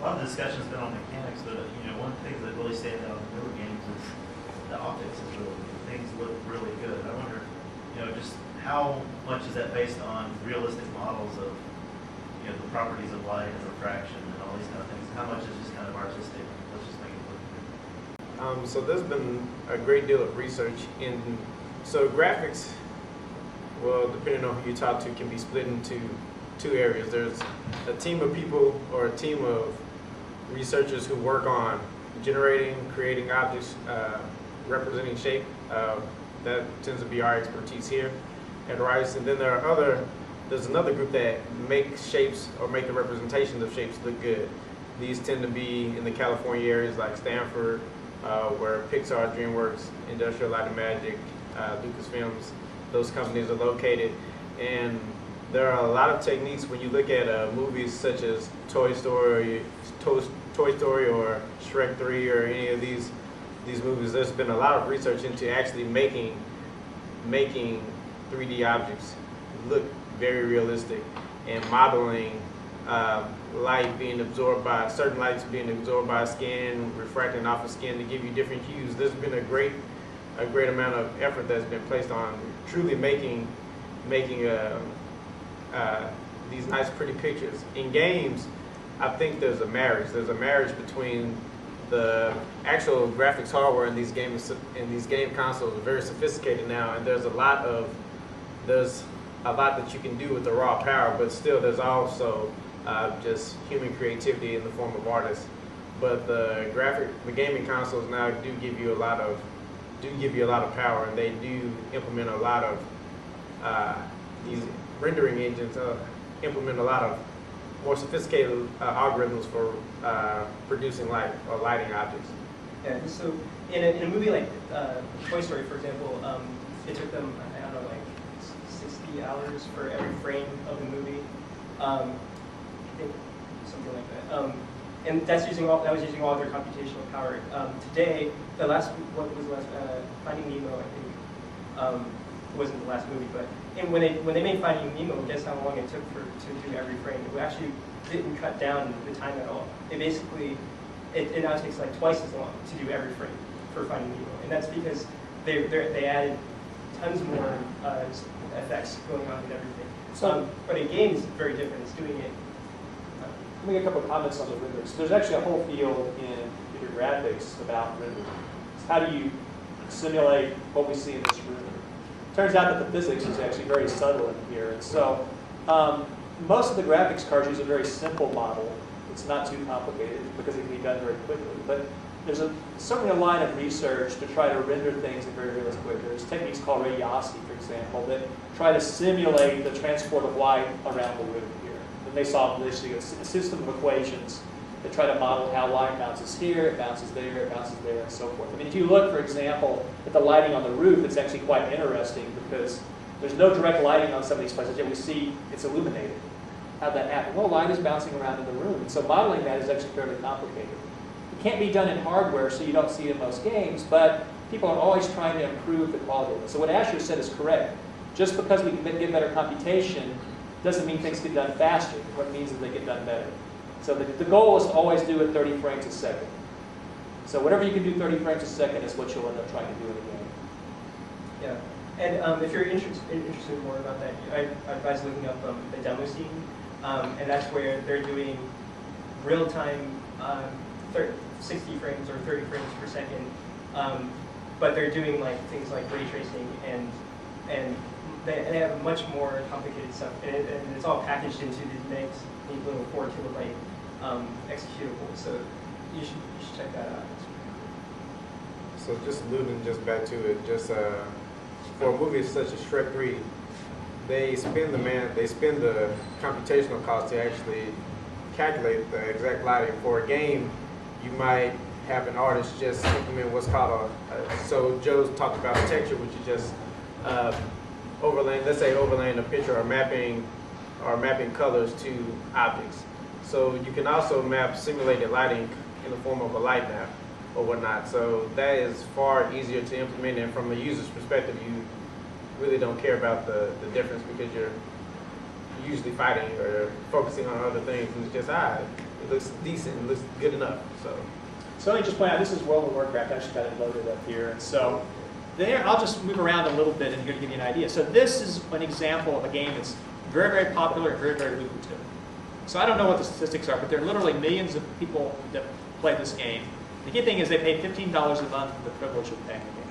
lot of the discussion's been on mechanics, but one of the things that really stands out in the newer games is the optics is really good. Things look really good. I wonder, just how much is that based on realistic models of, the properties of light and refraction and all these kind of things? How much is just kind of artistic? Let's just make it look good. So there's been a great deal of research so graphics, well, depending on who you talk to, can be split into two areas. There's a team of people or a team of researchers who work on generating, creating objects, representing shape. That tends to be our expertise here at Rice. And then there's another group that make shapes or make the representations of shapes look good. These tend to be in the California areas like Stanford, where Pixar, DreamWorks, Industrial Light and Magic, Lucasfilms, those companies are located. And there are a lot of techniques when you look at movies such as Toy Story or Shrek 3 or any of these movies. There's been a lot of research into actually making 3D objects look very realistic and modeling light being absorbed by certain lights being absorbed by skin, refracting off of skin to give you different hues. There's been a great amount of effort that's been placed on truly making these nice, pretty pictures. In games, I think there's a marriage. There's a marriage between the actual graphics hardware in these game consoles are very sophisticated now, and there's a lot that you can do with the raw power, but still there's also just human creativity in the form of artists. But the gaming consoles now do give you a lot of power, and they do implement a lot of these rendering engines implement a lot of more sophisticated algorithms for producing light or lighting objects. Yeah, so in a movie like Toy Story, for example, it took them, I don't know, like 60 hours for every frame of the movie. I think something like that. And that was using all their computational power. Today, what was the last, Finding Nemo, I think, wasn't the last movie, but when they made Finding Nemo, guess how long it took to do every frame? It actually didn't cut down the time at all. It now takes like twice as long to do every frame for Finding Nemo, and that's because they added tons more effects going on and everything. But in games, it's very different. It's doing it. Let me make a couple of comments on the renders. There's actually a whole field in computer graphics about rendering. How do you simulate what we see in this room? Turns out that the physics is actually very subtle in here. And so most of the graphics cards use a very simple model. It's not too complicated because it can be done very quickly. But there's certainly a line of research to try to render things in very realistic ways. There's techniques called radiosity, for example, that try to simulate the transport of light around the room here. And they solve a system of equations that try to model how light bounces here, it bounces there, and so forth. I mean, if you look, for example, at the lighting on the roof, it's actually quite interesting because there's no direct lighting on some of these places, yet we see it's illuminated. How'd that happen? Well, light is bouncing around in the room, and so modeling that is actually fairly complicated. It can't be done in hardware, so you don't see it in most games, but people are always trying to improve the quality of it. So what Asher said is correct. Just because we can get better computation doesn't mean things get done faster. What it means is they get done better. So the goal is to always do it 30 frames a second. So whatever you can do 30 frames a second is what you'll end up trying to do in a game. Yeah, and if you're interested more about that, I advise looking up the demo scene, and that's where they're doing real-time 60 frames or 30 frames per second, but they're doing like things like ray tracing and they have much more complicated stuff, and it's all packaged into these little 4 kilobyte executable. So you should check that out. So just alluding back to it, for movies such as Shrek 3, they spend the computational cost to actually calculate the exact lighting. For a game, you might have an artist just implement what's called so Joe's talked about a texture, which is just overlaying a picture or mapping colors to objects. So you can also map simulated lighting in the form of a light map or whatnot. So that is far easier to implement, and from a user's perspective, you really don't care about the difference because you're usually fighting or focusing on other things. And it's just, it looks decent, it looks good enough. So let me just point out, this is World of Warcraft. I actually got it loaded up here. And so there, I'll just move around a little bit and here to give you an idea. So this is an example of a game that's very, very popular and very, very lucrative. So I don't know what the statistics are, but there are literally millions of people that play this game. The key thing is they pay $15 a month for the privilege of playing the game.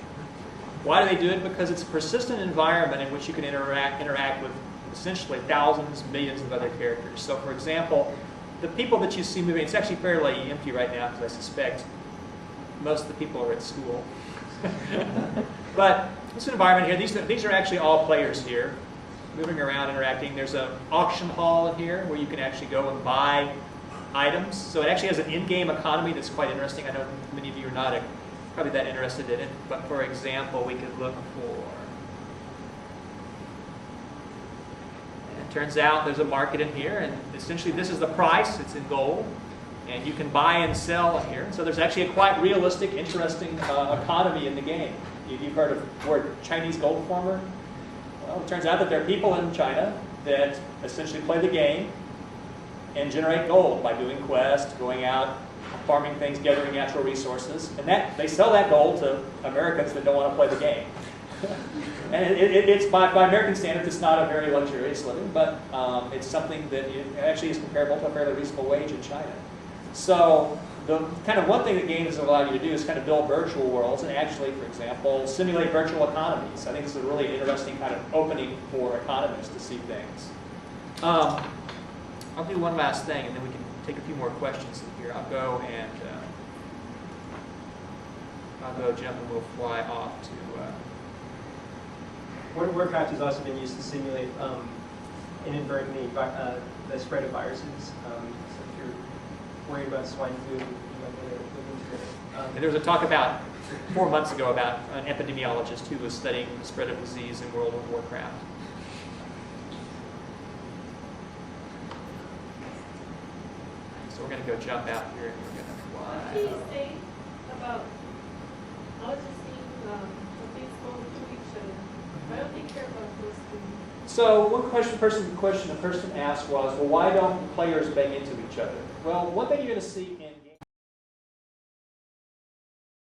Why do they do it? Because it's a persistent environment in which you can interact with essentially thousands, millions of other characters. So for example, the people that you see moving, it's actually fairly empty right now because I suspect most of the people are at school. But this environment here, these are actually all players here, moving around, interacting. There's an auction hall in here where you can actually go and buy items. So it actually has an in-game economy that's quite interesting. I know many of you are not probably that interested in it, but for example, we could look for, it turns out there's a market in here, and essentially this is the price, it's in gold, and you can buy and sell in here. So there's actually a quite realistic, interesting economy in the game. You've heard of the word Chinese gold farmer? Well, it turns out that there are people in China that essentially play the game and generate gold by doing quests, going out, farming things, gathering natural resources, and they sell that gold to Americans that don't want to play the game. And it's by American standards, it's not a very luxurious living, but it's something that actually is comparable to a fairly reasonable wage in China. So the kind of one thing that games allow you to do is kind of build virtual worlds and actually, for example, simulate virtual economies. I think this is a really interesting kind of opening for economists to see things. I'll do one last thing, and then we can take a few more questions in here. I'll go jump and we'll fly off to. World of Warcraft has also been used to simulate inadvertently the spread of viruses. So if you're worried about swine flu, you might want to look into it. And there was a talk about 4 months ago about an epidemiologist who was studying the spread of disease in World of Warcraft. So we're going to go jump out here and we're going to fly. What do you say about noticing things going to each other? I don't think care about those things. So one question a person asked was, well, why don't players bang into each other? Well, one thing you're going to see in